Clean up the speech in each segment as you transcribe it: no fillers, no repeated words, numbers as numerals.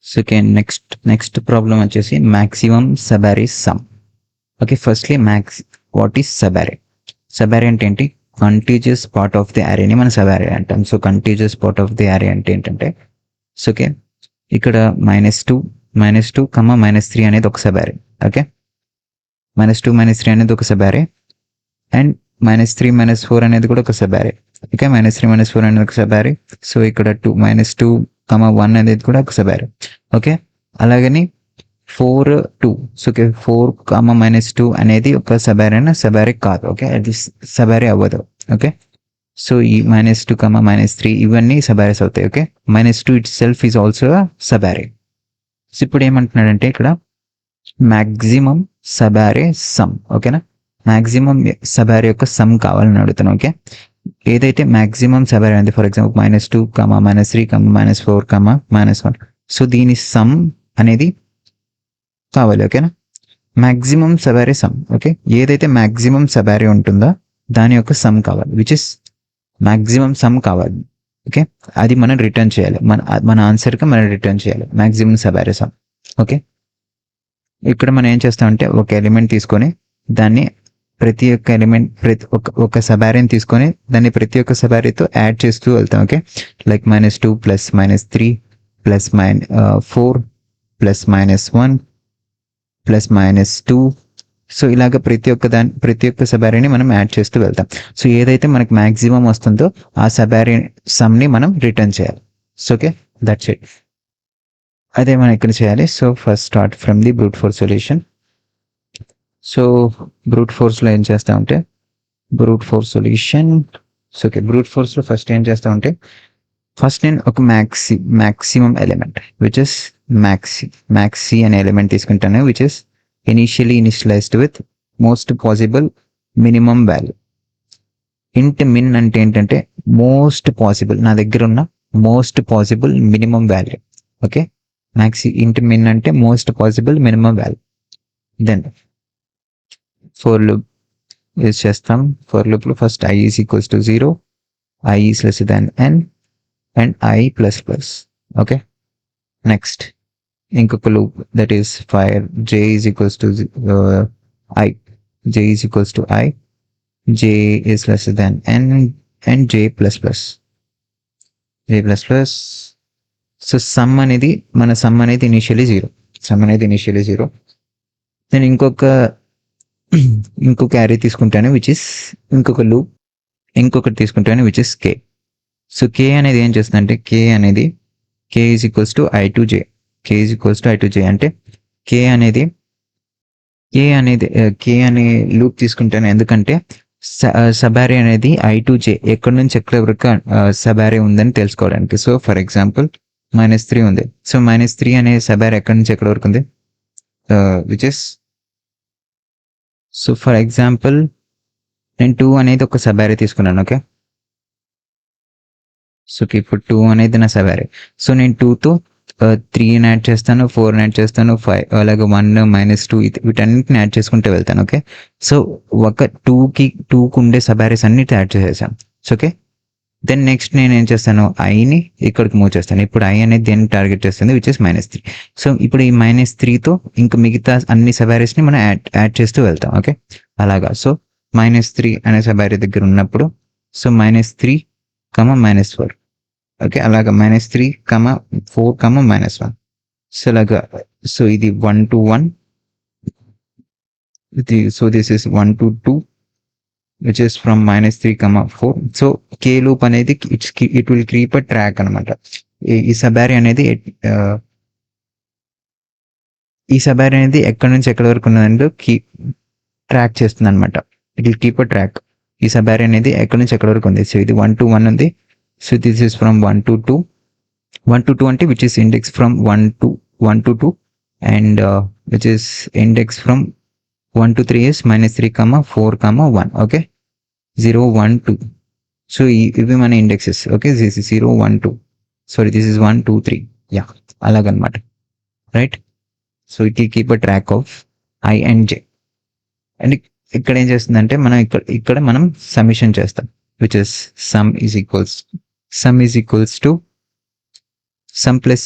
So okay, next problem వచ్చేసి maximum subarray sum. Okay, firstly what is subarray? Subarray అంటే ఏంటి? Contiguous part of the అరేని మనం subarray అంటాం. So contiguous part of the array అంటే ఏంటంటే, సో ఓకే, ఇక్కడ -2 -3 అనేది ఒక సబారీ. ఓకే, -2 -3 అనేది ఒక సబారీ, అండ్ -3 -4 అనేది కూడా ఒక సబారీ. ఓకే, -3 -4 అనేది ఒక సబారీ. సో ఇక్కడ -2 1 అనేది కూడా ఒక సబారీ. ఓకే, అలాగని 4 2, సో ఓకే 4 -2 అనేది ఒక సబారీ అయినా సబారీ కాదు. ఓకే, అది సబారీ అవ్వదు. ఓకే, సో ఈ -2 -3 ఇవన్నీ సబారీస్ అవుతాయి. Okay, -2 itself is also subarray. So ఇప్పుడు ఏమంటున్నాడంటే ఇక్కడ మ్యాక్సిమం సబారీ సమ్. ఓకేనా, మ్యాక్సిమం సబారీ యొక్క సమ్ కావాలని అడుగుతాను. ఓకే, ఏదైతే మ్యాక్సిమం సబారీ ఉంది, ఫర్ ఎగ్జాంపుల్ -2 -3 -4 -1, సో దీని సమ్ అనేది కావాలి. ఓకేనా, మ్యాక్సిమం సబారీ సమ్. ఓకే, ఏదైతే మ్యాక్సిమం సబారీ ఉంటుందో దాని యొక్క సమ్ కావాలి, విచ్ ఇస్ మ్యాక్సిమం సమ్ కావాలి. ఓకే, అది మనం రిటర్న్ చేయాలి, మన ఆన్సర్కి మనం రిటర్న్ చేయాలి మ్యాక్సిమం సబారీ సమ్. ఓకే, ఇక్కడ మనం ఏం చేస్తామంటే ఒక ఎలిమెంట్ తీసుకొని దాన్ని ప్రతి ఒక్క ఎలిమెంట్ ఒక సబారీని తీసుకొని దాన్ని ప్రతి ఒక్క సబారీతో యాడ్ చేస్తూ వెళ్తాం. Okay, like -2 + -3 + -4 + -1 + -2. సో ఇలాగ ప్రతి ఒక్క సబారీని మనం యాడ్ చేస్తూ వెళ్తాం. సో ఏదైతే మనకు మ్యాక్సిమం వస్తుందో ఆ సబారీ సమ్ని మనం రిటర్న్ చేయాలి. So okay, that's it. అదే మనం ఇక్కడ చేయాలి. So first start from the brute force solution. So brute ఫోర్స్లో ఏం చేస్తామంటే brute force solution. So okay, brute ఫోర్స్లో ఫస్ట్ ఏం చేస్తామంటే ఫస్ట్ నేను ఒక maximum element which is maxi అనే ఎలిమెంట్ తీసుకుంటాను, which is initialised with most possible minimum value. Int min అంటే ఏంటంటే మోస్ట్ పాసిబుల్, నా దగ్గర ఉన్న most possible minimum value. Okay, int min అంటే most possible minimum value. Then for loop use చేస్తాం. For లూప్లో first i is equals to 0, i is less than n, and i plus plus. Okay, next ఇంకొక loop that is for j is equals to i, j is equals to i, j is less than n, and j plus plus. So some అనేది initially zero. నేను ఇంకొక యారీ తీసుకుంటాను which is ఇంకొకటి తీసుకుంటాను which is k. So k అనేది ఏం చేస్తుందంటే k is equals to i to j. అంటే k అనే లూప్ తీసుకుంటాను, ఎందుకంటే సబారీ అనేది i to j ఎక్కడి నుంచి ఎక్కడి వరకు సబారీ ఉందని తెలుసుకోవడానికి. సో ఫర్ ఎగ్జాంపుల్ -3 ఉంది. సో -3 అనే సబారీ ఎక్కడి నుంచి ఎక్కడి వరకు ఉంది, which is, so for example నేను 2 అనేది ఒక సబారీ తీసుకున్నాను. ఓకే, సో ఇప్పుడు 2 అనేది నా సబారీ. సో నేను 2తో 3 యాడ్ చేస్తాను, 4 యాడ్ చేస్తాను, 5 అలాగే 1 -2 వీటన్నిటిని యాడ్ చేసుకుంటూ వెళ్తాను. ఓకే, సో ఒక 2కి ఉండే సబారీస్ అన్నిటి యాడ్ చేసేసాను. సో ఓకే, దెన్ నెక్స్ట్ నేను ఏం చేస్తాను, ఐని ఇక్కడికి మూవ్ చేస్తాను. ఇప్పుడు ఐ అనేది దేన్ని టార్గెట్ చేస్తుంది, విచ్ ఇస్ -3. సో ఇప్పుడు ఈ -3తో ఇంకా మిగతా అన్ని సబారీస్ని మనం యాడ్ చేస్తూ వెళ్తాం. ఓకే, అలాగా. సో -3 అనే సబారీ దగ్గర ఉన్నప్పుడు సో -3, -4. ఓకే, అలాగా -3, 4, -1. సో అలాగా. సో ఇది 1 to 1, so this is 1 to 2, which is from -3, 4. So k loop అనేది it will keep a track అనమాట. ఈ సబారీ అనేది ఎక్కడి నుంచి ఎక్కడి వరకు ఉన్నదంటే ట్రాక్ చేస్తుంది అనమాట. It will keep a track. ఈ సబారీ అనేది ఎక్కడి నుంచి ఎక్కడి వరకు ఉంది. సో ఇది 1 to 1 ఉంది. So this is from 1 to 2. 1 to 2 అంటే which is index from 1 to 2, and which is index from 1 to 3 is -3, 4, 1. Okay, 0, 1, 2. So ఇవి మన indexes. Okay, this is 0, 1, 2. Sorry, this is 1, 2, 3. Yeah, అలాగనమాట. Right. So it will keep a track of i and j. And ఇక్కడ ఏం చేస్తుందంటే మనం ఇక్కడ మనం సమిషన్ చేస్తాం, which is some is equals to sum plus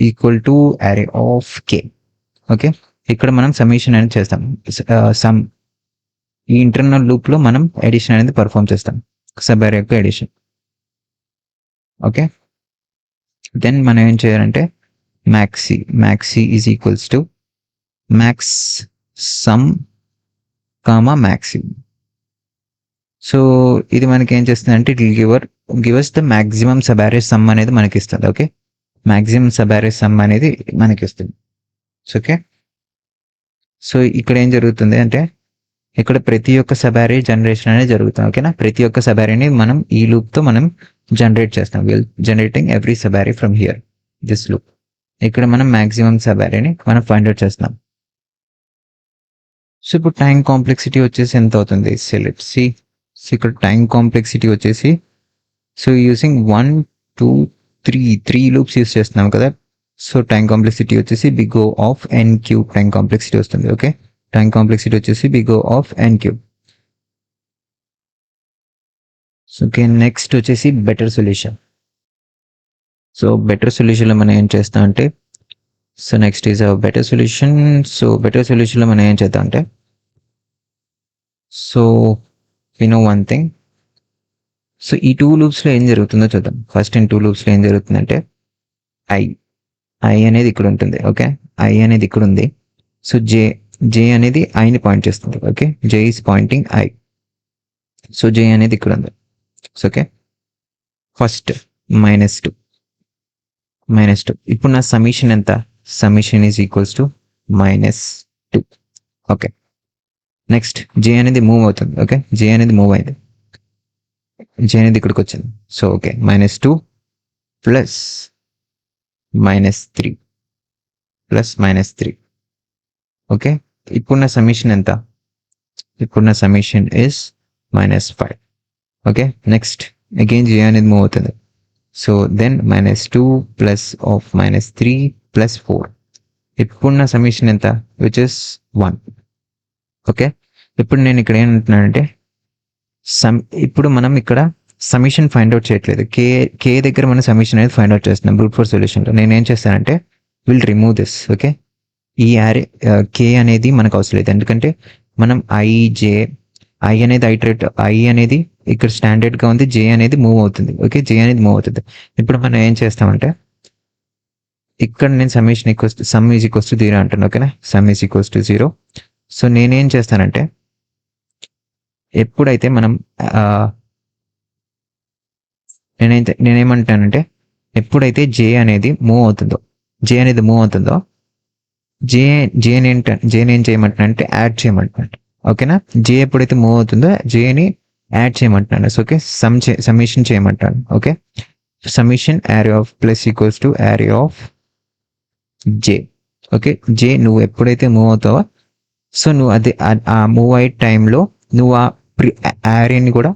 equal to అరే ఆఫ్ కే. ఓకే, ఇక్కడ మనం సమ్మేషన్ అనేది చేస్తాం. సమ్ ఈ ఇంటర్నల్ లూప్ లో మనం ఎడిషన్ అనేది పర్ఫామ్ చేస్తాం, సబ్ అరే యొక్క ఎడిషన్. ఓకే, దెన్ మనం ఏం చేయాలంటే maxi is equals to max some comma maxi. So ఇది మనకి ఏం చేస్తుంది అంటే it will givers the maximum sub అరే సమ్ అనేది మనకి ఇస్తుంది. ఓకే, మాక్సిమం సబ్ అరే సమ్ అనేది మనకి ఇస్తుంది. ఓకే, సో ఇక్కడ ఏం జరుగుతుంది అంటే ఇక్కడ ప్రతి ఒక్క సబ్ అరే జనరేషన్ అనేది జరుగుతుంది. ఓకేనా, ప్రతి ఒక్క సబ్ అరేని మనం ఈ లూప్ తో మనం జనరేట్ చేస్తాం. Will generating every subarray from here this loop. ఇక్కడ మనం మాక్సిమం సబ్ అరేని మనం ఫైండ్ అవుట్ చేస్తున్నాం. సో ఇప్పుడు టైం కాంప్లెక్సిటీ వచ్చేసి ఎంత అవుతుంది? Let's see. ఇక్కడ టైం కాంప్లెక్సిటీ వచ్చేసి సో యూజింగ్ 1 2 3 లూప్స్ యూస్ చేస్తున్నాం కదా. సో టైం కాంప్లెక్సిటీ వచ్చేసి big O of n cube time complexity వస్తుంది. ఓకే, టైం కాంప్లెక్సిటీ వచ్చేసి big O of n cube. So okay, next వచ్చేసి బెటర్ సొల్యూషన్. సో బెటర్ సొల్యూషన్లో మనం ఏం చేస్తాం అంటే so next is a better solution. So better సొల్యూషన్లో మనం ఏం చేద్దాం అంటే so we know one thing. So ఈ 2 లూప్స్లో ఏం జరుగుతుందో చూద్దాం. ఫస్ట్ ఇన్ 2 లూప్స్లో ఏం జరుగుతుందంటే ఐ అనేది ఇక్కడ ఉంటుంది. ఓకే, ఐ అనేది ఇక్కడ ఉంది. సో జే అనేది ఐని పాయింట్ చేస్తుంది. Okay, J is pointing I. So J అనేది ఇక్కడ ఉంది. So okay, first -2. ఇప్పుడు నా సమిషన్ ఎంత? Summation is equals to -2. Okay, next J అనేది మూవ్ అవుతుంది. ఓకే, జే అనేది మూవ్ అయింది. జే అనేది ఇక్కడికి వచ్చింది. So okay, -2 plus -3 plus -3. Okay, ఇప్పుడు నా సమిషన్ ఎంత? ఇప్పుడు నా summation is -5. Okay, next again j అనేది మూవ్ అవుతుంది. So then -2 plus of -3 plus 4. ఇప్పుడు నా సమిషన్ ఎంత? Which is 1. ఓకే, ఇప్పుడు నేను ఇక్కడ ఏమంటున్నానంటే ఇప్పుడు మనం ఇక్కడ సమిషన్ ఫైండ్ అవుట్ చేయట్లేదు. కే దగ్గర మనం సమిషన్ అనేది ఫైండ్ అవుట్ చేస్తున్నాం బ్రూట్ ఫోర్స్ సొల్యూషన్లో. నేను ఏం చేస్తానంటే విల్ రిమూవ్ దిస్. ఓకే, ఈ యారే కే అనేది మనకు అవసరం లేదు, ఎందుకంటే మనం ఐ అనేది ఐటరేట్, ఐ అనేది ఇక్కడ స్టాండర్డ్గా ఉంది, జే అనేది మూవ్ అవుతుంది. ఓకే, జే అనేది మూవ్ అవుతుంది. ఇప్పుడు మనం ఏం చేస్తామంటే ఇక్కడ నేను సమ్ ఈజ్ ఈక్వల్స్ టు 0 అంటాను. ఓకేనా, some is equals to 0. So నేనేం చేస్తానంటే ఎప్పుడైతే మనం నేనేమంటానంటే ఎప్పుడైతే జే అనేది మూవ్ అవుతుందో జేని ఏం చేయమంటున్నానంటే యాడ్ చేయమంటున్నాను. ఓకేనా, జే ఎప్పుడైతే మూవ్ అవుతుందో జేని యాడ్ చేయమంటున్నాను. సో ఓకే, సమ్మేషన్ చేయమంటాను. Okay, summation array of plus equals to array of J. Okay, J నువ్వు ఎప్పుడైతే మూవ్ అవుతావో సో నువ్వు అదే ఆ మూవ్ అయ్యే టైంలో నువ్వు ఆ యారేని కూడా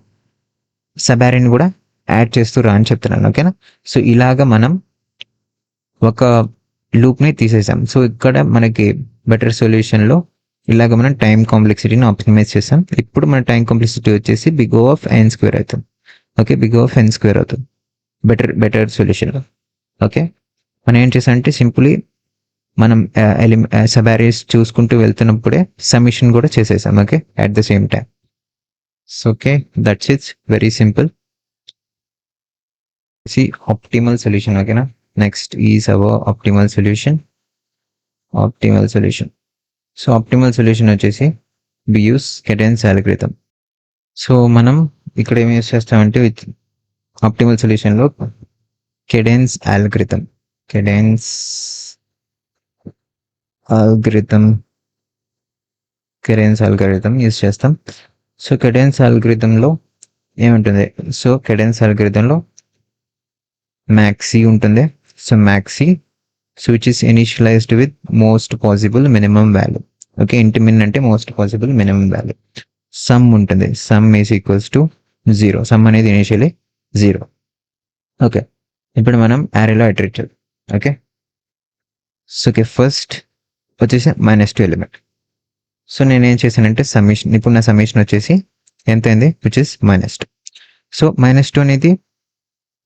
సబ్ యారేని కూడా యాడ్ చేస్తూ రా అని చెప్తున్నాను. ఓకేనా, సో ఇలాగా మనం ఒక లూప్ని తీసేసాం. సో ఇక్కడ మనకి బెటర్ సొల్యూషన్లో ఇలాగ మనం టైం కాంప్లెక్సిటీని ఆప్టిమైజ్ చేసాం. ఇప్పుడు మన టైం కాంప్లెక్సిటీ వచ్చేసి big O of n square అవుతుంది. Okay, big O of n square అవుతుంది బెటర్ సొల్యూషన్లో. ఓకే, మనం ఏం చేసామంటే సింపుల్లీ మనం సబ్ అరేస్ చూసుకుంటూ వెళ్తున్నప్పుడే సమిషన్ కూడా చేసేసాం. Okay, at the same time. So okay, that's it's very simple. Optimal solution. ఓకేనా, next is our optimal solution. So optimal solution వచ్చేసి we use Kadane's algorithm. So మనం ఇక్కడ ఏం యూస్ చేస్తామంటే విత్ ఆప్టిమల్ సొల్యూషన్లో కెడెన్స్ అల్గోరిథం యూస్ చేస్తాం. So Kadane's అల్గోరిథంలో ఏముంటుంది? సో కెడెన్స్ అల్గోరిథంలో maxi ఉంటుంది. So maxi so which is initialised with most possible minimum value. Okay, int min అంటే most possible minimum value. Some ఉంటుంది, some is equals to 0. Some అనేది initially 0. Okay, ఇప్పుడు మనం యారేలో ఇటరేట్ చేద్దాం. ఓకే, సో ఓకే, ఫస్ట్ వచ్చేసి -2 element. So నేనేం చేశానంటే summation, ఇప్పుడు నా సమ్మేషన్ వచ్చేసి ఎంత అయింది? Which is -2. సో -2 అనేది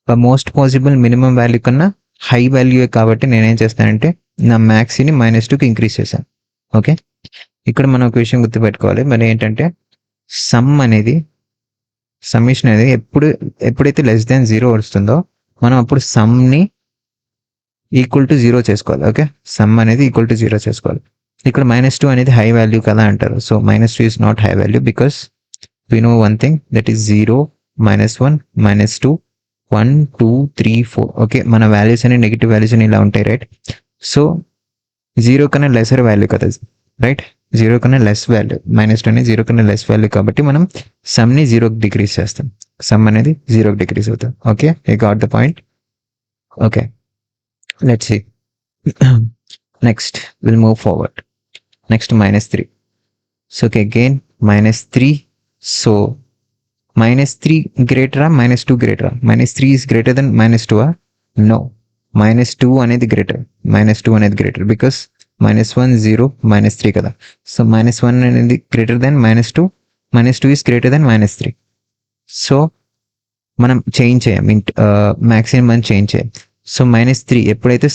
మోస్ట్ పాసిబుల్ మినిమం వాల్యూ కన్నా హై వాల్యూ కాబట్టి నేనేం చేస్తానంటే నా మ్యాక్స్ని -2కి ఇంక్రీజ్ చేశాను. ఓకే, ఇక్కడ మనం ఒక విషయం గుర్తుపెట్టుకోవాలి. మరి ఏంటంటే సమ్మేషన్ అనేది ఎప్పుడైతే <0 వస్తుందో మనం అప్పుడు సమ్ని ఈక్వల్ టు 0 చేసుకోవాలి. ఓకే, సమ్ అనేది ఈక్వల్ టు 0 చేసుకోవాలి. ఇక్కడ -2 అనేది హై వాల్యూ కదా అంటారు. So -2 is not high value because we know one thing, that is 0, -1, -2, 1, 2, 3, 4. Okay, మన వాల్యూస్ అని నెగిటివ్ వాల్యూస్ అని ఇలా ఉంటాయి, రైట్? సో 0 కన్నా లెసర్ వాల్యూ కదా, రైట్? 0 కన్నా లెస్ వాల్యూ, -2 అనేది 0 కన్నా లెస్ వాల్యూ కాబట్టి మనం సమ్ని 0కి డిక్రీజ్ చేస్తాం. సమ్ అనేది 0కి డిక్రీజ్ అవుతుంది. Okay, you got the point. Okay, let's see. Next will move forward. Next -3. So okay, again -3. So -3 greater or -2 greater? -3 is greater than -2? No, -2 అనేది greater. -2 అనేది greater because -1 0 -3 కదా. సో -1 అనేది greater than -2. -2 is greater than -3. So మనం change చేయం, maximum మనం change చేయం. So -3 ఎప్పుడైతే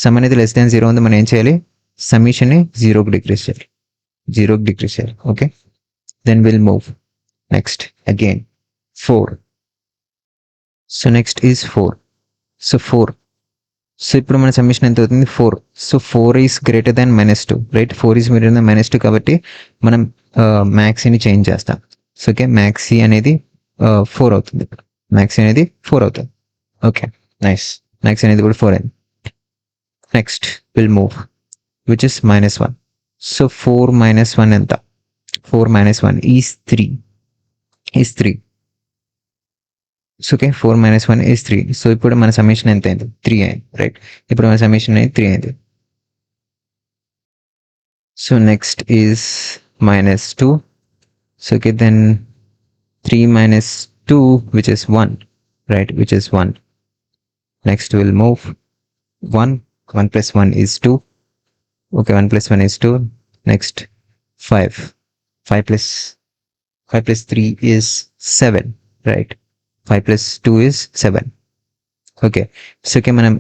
some అనేది లెస్ దాన్ 0 ఉందో మనం ఏం చేయాలి? సమ్మేషన్ని 0కి డిక్రీజ్ చేయాలి. Okay, then we'll move next again 4. So next is 4. So 4. So ఇప్పుడు మన సమ్మేషన్ ఎంత అవుతుంది? 4. So 4 is greater than -2, right? 4 is greater than -2 కాబట్టి మనం మ్యాక్సీని చేంజ్ చేస్తాం. సో ఓకే, మ్యాక్సీ అనేది 4 అవుతుంది. మ్యాక్సీ అనేది 4 అవుతుంది. Okay, nice. మ్యాక్సీ అనేది కూడా 4 అయింది. Next will move which is -1. So 4 - 1 ఎంత? 4 - 1 is 3. So okay, 4 - 1 is 3. So ఇప్పుడు మన సమ్మేషన్ ఎంత అయింది? 3 అయింది, రైట్? ఇప్పుడు మన సమ్మేషన్ అనేది 3 అయింది. So next is -2. So okay, then 3 - 2 which is 1, right? Which is 1. Next we'll move 1 + 1 is 2. Okay, 1 + 1 is 2. Next 5 + 3 is 7, right? 5 + 2 is 7. Okay, so okay, మనం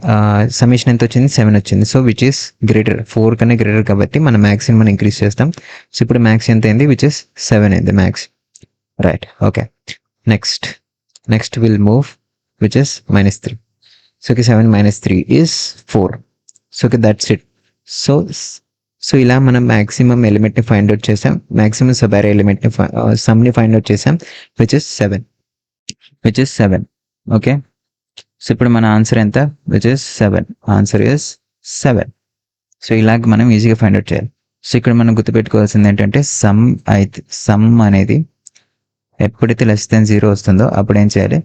సమ్మేషన్ ఎంత వచ్చింది? 7 వచ్చింది. సో విచ్ ఈస్ గ్రేటర్, 4 కన్నా greater కాబట్టి మన మ్యాక్స్ని మనం ఇంక్రీజ్ చేస్తాం. So ఇప్పుడు మ్యాక్స్ ఎంత అయింది? విచ్ ఇస్ 7 అయింది max, right? Okay, next will move which is -3. So okay, 7 - 3 is 4. So okay, that's it. So ఇలా మనం మ్యాక్సిమం ఎలిమెంట్ని ఫైండ్ అవుట్ చేసాం, మ్యాక్సిమం సబ్ అరే ఎలిమెంట్ని సమ్ని ఫైండ్ అవుట్ చేసాం, విచ్ ఇస్ 7. ఓకే, సో ఇప్పుడు మన ఆన్సర్ ఎంత? Which is 7. Answer is 7. So ఇలాగ మనం ఈజీగా ఫైండ్ అవుట్ చేయాలి. సో ఇక్కడ మనం గుర్తుపెట్టుకోవాల్సింది ఏంటంటే సమ్ అనేది ఎప్పుడైతే లెస్ దాన్ 0 వస్తుందో అప్పుడు ఏం చేయాలి?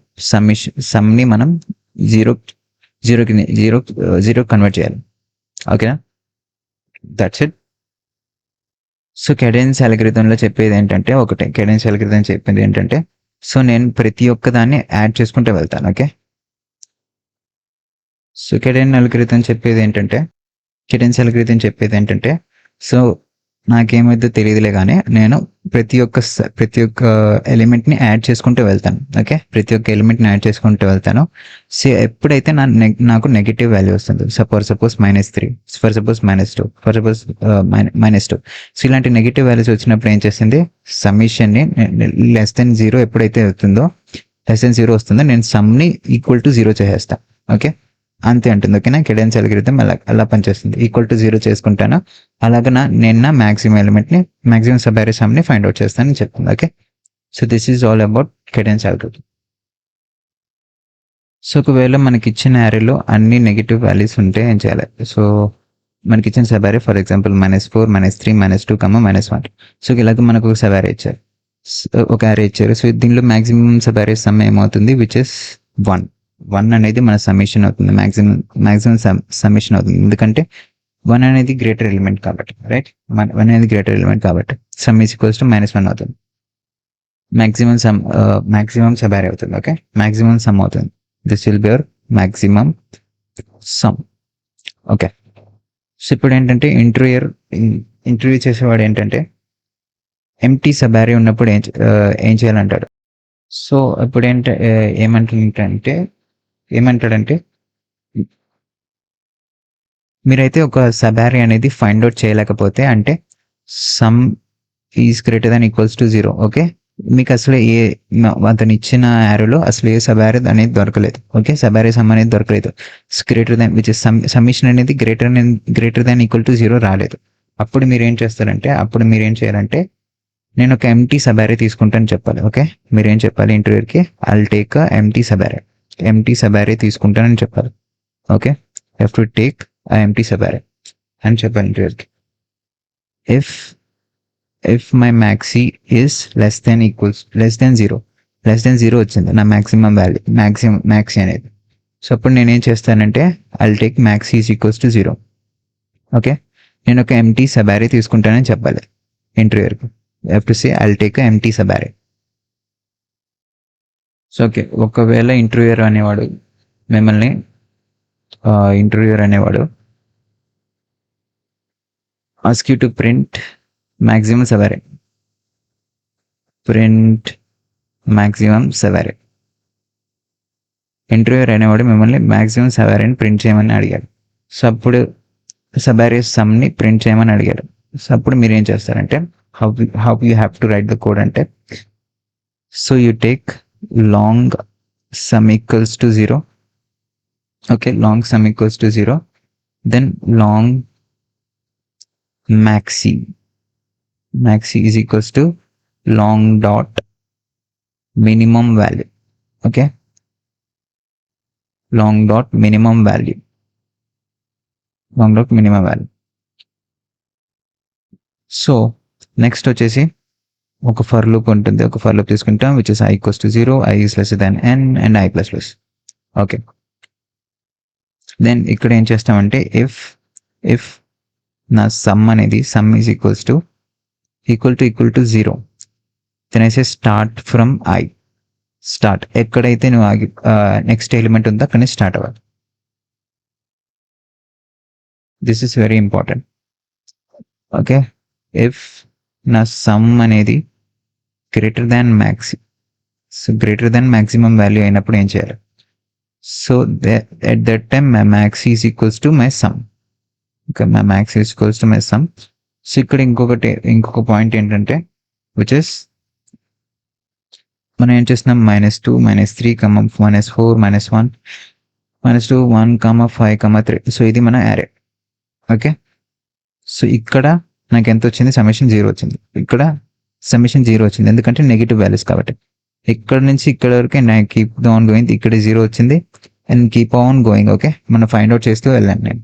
సమ్ని మనం 0 కన్వర్ట్ చేయాలి. ఓకేనా? That's it. సో కెడెన్స్ అల్గోరిథంలో చెప్పేది ఏంటంటే, కెడెన్స్ అల్గోరిథం చెప్పేది ఏంటంటే, సో నేను ప్రతి ఒక్క దాన్ని యాడ్ చేసుకుంటూ వెళ్తాను. ఓకే, సో కెడెన్స్ అల్గోరిథం చెప్పేది ఏంటంటే, సో నాకేమైతే తెలియదులే కానీ నేను ప్రతి ఒక్క ఎలిమెంట్ని యాడ్ చేసుకుంటూ వెళ్తాను. ఓకే, ప్రతి ఒక్క ఎలిమెంట్ని యాడ్ చేసుకుంటూ వెళ్తాను. సో ఎప్పుడైతే నాకు నెగిటివ్ వాల్యూ వస్తుంది, suppose -3, for suppose -2, for suppose -2. So ఇలాంటి నెగిటివ్ వాల్యూస్ వచ్చినప్పుడు ఏం చేస్తుంది? సమ్మేషన్ని లెస్ దెన్ 0 ఎప్పుడైతే అవుతుందో, లెస్ దెన్ 0 వస్తుందో నేను సమ్ని ఈక్వల్ టు 0 చేసేస్తాను. ఓకే, అంతే ఉంటుంది. ఓకేనా? కెడెన్స్ అల్గోరిథం అలా పనిచేస్తుంది. ఈక్వల్ టు 0 చేసుకుంటాను, అలాగే నేను నా మ్యాక్సిమం సబ్ అరే సమ్ని ఫైండ్ అవుట్ చేస్తానని చెప్తుంది. Okay, so this is all about Kadane's algorithm. So ఒకవేళ మనకి ఇచ్చిన అరేలో అన్ని నెగిటివ్ వాల్యూస్ ఉంటే ఏం చేయాలి? సో మనకి ఇచ్చిన సబ్ అరే ఫర్ ఎగ్జాంపుల్ -4, -3, -2, -1. సో ఇలాగ మనకు ఒక సబ్ అరే ఇచ్చారు, ఒక అరే ఇచ్చారు. సో దీనిలో మ్యాక్సిమం సబ్ అరే సమ్ ఏమవుతుంది? విచ్ ఇస్ 1 అనేది మన సమ్మేషన్ అవుతుంది, మ్యాక్సిమం సమ్మేషన్ అవుతుంది. ఎందుకంటే 1 అనేది గ్రేటర్ ఎలిమెంట్ కాబట్టి, రైట్? 1 అనేది గ్రేటర్ ఎలిమెంట్ కాబట్టి సమ్ ఈజ్ ఈక్వల్స్ టు -1 అవుతుంది. మ్యాక్సిమం సబ్ అరే అవుతుంది. ఓకే, మ్యాక్సిమం సమ్ అవుతుంది. This will be your maximum some. Okay, so ఇప్పుడు ఏంటంటే ఇంటర్వ్యూ చేసేవాడు ఏంటంటే ఎంటీ సబ్ అరే ఉన్నప్పుడు ఏం చేయాలంటాడు? సో ఇప్పుడు ఏమంటాడంటే మీరైతే ఒక సబ్ అరే అనేది ఫైండ్ అవుట్ చేయలేకపోతే అంటే some is greater than equals to 0. Okay, మీకు అసలు అతను ఇచ్చిన యారోలో అసలు ఏ సబ్ అరే అనేది దొరకలేదు. ఓకే, సబ్ అరే సమ్ అనేది దొరకలేదు. గ్రేటర్ దాన్ విచ్ ఇస్ సమ్మిషన్ అనేది గ్రేటర్ దాన్ ఈక్వల్ టు 0 రాలేదు. అప్పుడు మీరు ఏం చేయాలంటే నేను ఒక ఎంటీ సబ్ అరే తీసుకుంటాను చెప్పాలి. ఓకే, మీరేం చెప్పాలి ఇంటర్వ్యూకి, ఐల్ టేక్ ఎంటీ సబ్ అరే తీసుకుంటానని చెప్పాలి. Okay, have to take empty sub అరే అని చెప్పాలి ఇంటర్వ్యూకి. If my maxi is less than 0 వచ్చింది నా మ్యాక్సిమం వాల్యూ, maxi అనేది. సో అప్పుడు నేనేం చేస్తానంటే I'll take maxi is equals to 0. Okay, నేను ఒక ఎంటీ సబ్ అరే తీసుకుంటానని చెప్పాలి ఇంటర్వ్యూకి. Have to say I'll take empty sub అరే. సో ఓకే, ఒకవేళ ఇంటర్వ్యూయర్ అనేవాడు ask you to print maximum sub array. Interviewer అనేవాడు మిమ్మల్ని మ్యాక్సిమం సబ్ అరేని ప్రింట్ చేయమని అడిగాడు. సో అప్పుడు సబ్ అరే సమ్ని ప్రింట్ చేయమని అడిగాడు. సో అప్పుడు మీరు ఏం చేస్తారంటే how you have to write the code అంటే, so you take long sum equals to 0. Okay, long sum equals to 0, then long maxi is equals to long dot minimum value. Okay, long dot minimum value. So next వచ్చేసి ఒక for loop ఉంటుంది. ఒక for loop తీసుకుంటాం which is i equals to 0, i is less than n and i plus plus. Okay, then ఇక్కడ ఏం చేస్తామంటే if నా sum అనేది is equal to 0, then I say start from i. Start ఎక్కడైతే నువ్వు నెక్స్ట్ ఎలిమెంట్ ఉందో అక్కడి నుంచి స్టార్ట్ అవ్వాలి. This is very important. Okay, if నా సమ్ అనేది గ్రేటర్ దాన్ మ్యాక్సిమం వాల్యూ అయినప్పుడు ఏం చేయాలి? So at that time my maxi is equals to my sum. Okay, my maxi is equals to my sum. So ఇక్కడ ఇంకొక point ఏంటంటే which is మనం ఏం చేస్తున్నాం -2 -3 -4 -1 -2 1 5 3. సో ఇది మన యారే. ఓకే, సో ఇక్కడ నాకు ఎంత వచ్చింది? సమ్మేషన్ 0 వచ్చింది. ఇక్కడ సమ్మేషన్ 0 వచ్చింది ఎందుకంటే నెగిటివ్ వాల్యూస్ కాబట్టి. ఇక్కడ నుంచి ఇక్కడ వరకు నాకు కీప్ ఆన్ గోయింగ్, ఇక్కడ 0 వచ్చింది and keep on going. Okay, మనం ఫైండ్ అవుట్ చేస్తూ వెళ్ళాను నేను.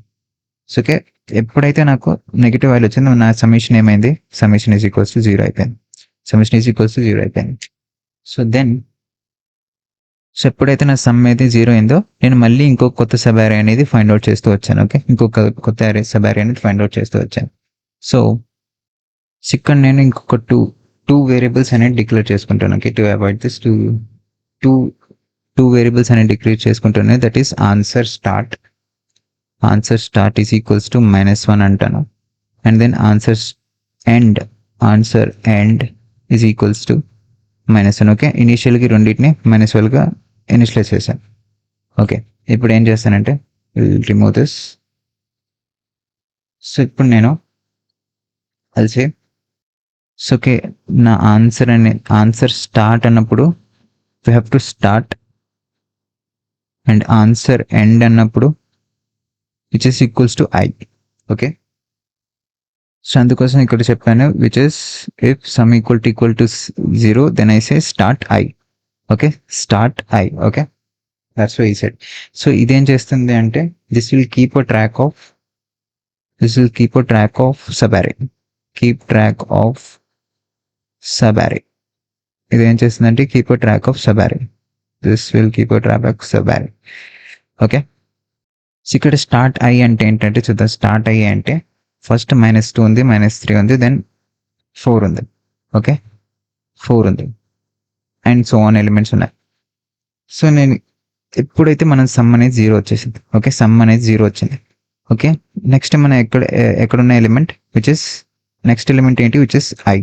సో ఓకే, ఎప్పుడైతే నాకు నెగిటివ్ వాల్యూ వచ్చిందో నా సమ్మేషన్ ఏమైంది? సమ్మేషన్ ఈజ్ ఈక్వల్స్ టు 0 అయిపోయింది. సో ఎప్పుడైతే నా సమ్ అయితే 0 అయిందో నేను మళ్ళీ ఇంకొక కొత్త సబ్ అరే అనేది ఫైండ్ అవుట్ చేస్తూ వచ్చాను. ఓకే, ఇంకొక కొత్త సబ్ అరే అనేది ఫైండ్ అవుట్ చేస్తూ వచ్చాను. సో ఇక్కడ నేను ఇంకొక టూ వేరియబుల్స్ అనేది డిక్లేర్ చేసుకుంటాను. Okay, to avoid this two variables అనేది డిక్లేర్ చేసుకుంటాను. That is answer start is equals to -1 అంటాను. And then answer end is equals to -1. Okay, ఇనీషియల్కి రెండింటిని -1గా ఇనిషియలైజ్ చేశాను. ఓకే, ఇప్పుడు ఏం చేస్తానంటే రిమూవ్ దిస్. సో ఇప్పుడు నేను అల్సే సో ఓకే, నా ఆన్సర్ స్టార్ట్ అన్నప్పుడు we have to start and answer end అన్నప్పుడు which is equals to i. Okay, so అందుకోసం ఇక్కడ చెప్పాను which is if sum equal to 0 then I say start i. Okay, start i. Okay, that's why I said. So ఇదేం చేస్తుంది అంటే this will keep a track of subarray. ఇదేం చేస్తుందంటే keep a track of subarray. This will keep a track of sub అరే. Okay, so ఇక్కడ start i అంటే ఏంటంటే చూద్దాం. స్టార్ట్ i అంటే ఫస్ట్ -2 ఉంది, -3 ఉంది, దెన్ 4 ఉంది. ఓకే, 4 ఉంది అండ్ సో ఆన్ ఎలిమెంట్స్ ఉన్నాయి. సో నేను ఎప్పుడైతే మనం సమ్ అనేది 0 వచ్చేసింది. ఓకే, సమ్ అనేది 0 వచ్చింది. ఓకే, నెక్స్ట్ మన ఎక్కడున్న element which is next element ఏంటి? Which is i.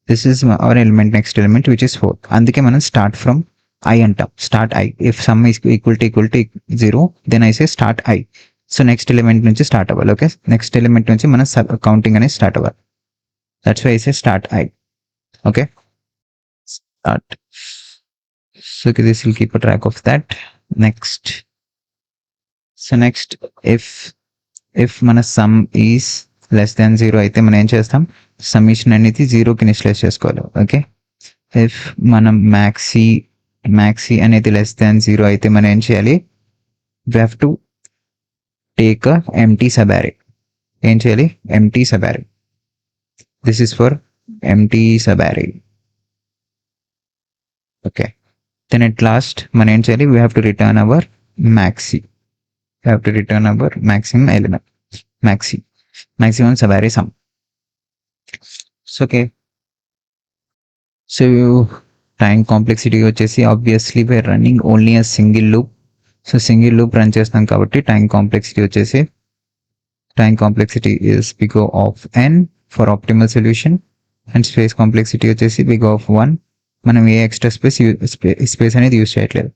This is our element, next element which is 4. అందుకే మనం స్టార్ట్ ఫ్రమ్ i అంటాం. Start i. If sum equal to 0 then I say start i. So next element నుంచి start అవ్వాలి. Okay, next element నుంచి మన counting అనేది start అవ్వాలి. That's why say start I. Okay, start. So this will keep a track of that. Next, so next if మన sum is less than 0 అయితే మనం ఏం చేస్తాం, సమ్మేషన్ అనేది 0కి ఇనిషియలైజ్ చేసుకోవాలి. ఓకే, ఇఫ్ మనం మ్యాక్సీ అనేది లెస్ దాన్ 0 అయితే మనం ఏం చేయాలి, we have to take a empty subarray. ఏం చేయాలి, empty subarray. This is for empty subarray. Okay, then at last మనం ఏం చేయాలి, we have to return our maxi. We have to return our maximum element, maximum subarray sum. So okay, so time complexity వచ్చేసి obviously we're running only a single loop. So single loop run చేస్తాం కాబట్టి time complexity వచ్చేసి, time complexity is big O of n for optimal solution, and space complexity వచ్చేసి big O of 1. మనం ఏ extra space అనేది use చేయట్లేదు.